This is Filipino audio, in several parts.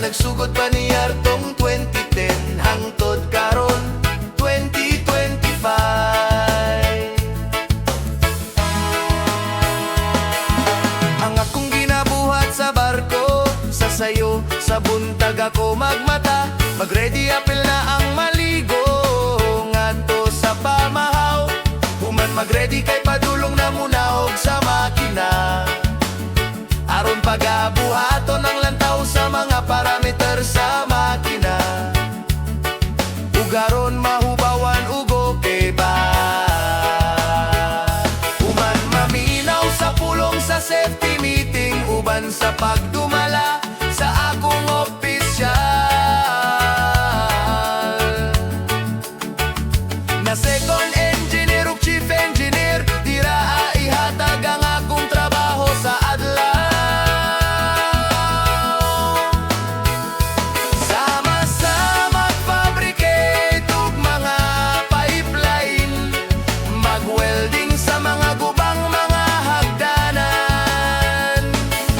nagsugod pa ni Artong 2010 hangtod karon 2025. Ang akong ginabuhat sa barko, sa sayo, sa buntag ako magmata. Mag-ready apil na ang maligo, ngadto sa pamahaw. Human mag-ready kay padulong na munahog sa makina. Aron pag-abuhaton ang lantaw sa mga parameter sa makina. Ugaron mahubawan ugo keba. Human maminaw sa pulong sa safety meeting, uban sa pagdumala sa akong opisyal. Na second engineer ug chief engineer, dira ihatag ang akong trabaho sa adlaw. Sama-sama fabricate ug mga pipeline, mag-welding sa mga gubang mga hagdanan,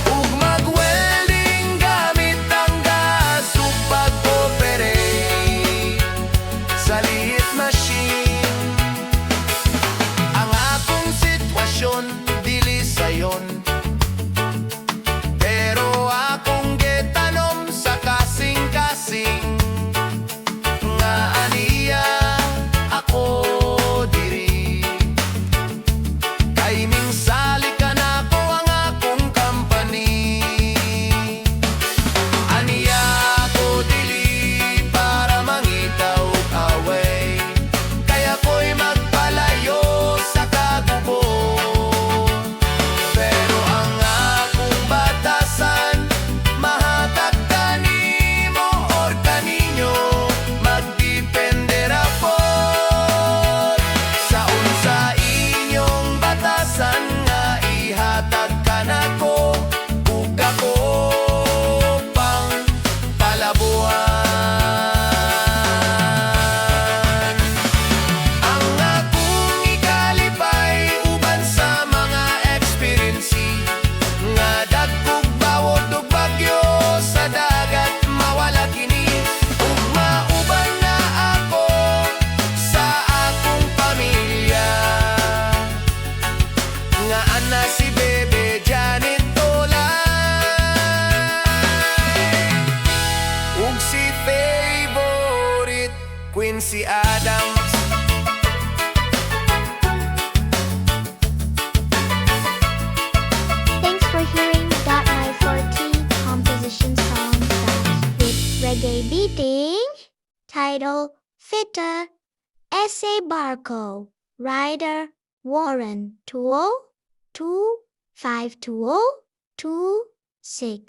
ug mag-welding gamit ang gas ug pag-operate sa liit machine. Ang akong sitwasyon dili sayon, pero akong getanom sa kasing-kasing. Nga aniya ako diri, kay minsali ka na ko ang akong company. Aniya ako dili para mangitaw away, kaya ko'y magpalayo sa kagubo. Pero ang akong batasan, mahatag kanimo or kaninyo, magdepende ra po sa unsa inyong batasan nga ihatag kanako ug ako pang palabuhan. Ang akong ikalipay uban sa mga experience nga dagkog bawod ug bagyo sa dagat mawala kini, ug mauban na ako sa akong pamilya. Nga ana si Bebe Janet Tolay ug si favorite Quincy Adams. Thanks for hearing Got My 40 composition song sounds with reggae beating. Title Fitta. Essay Barco. Writer Warren 202 520 26.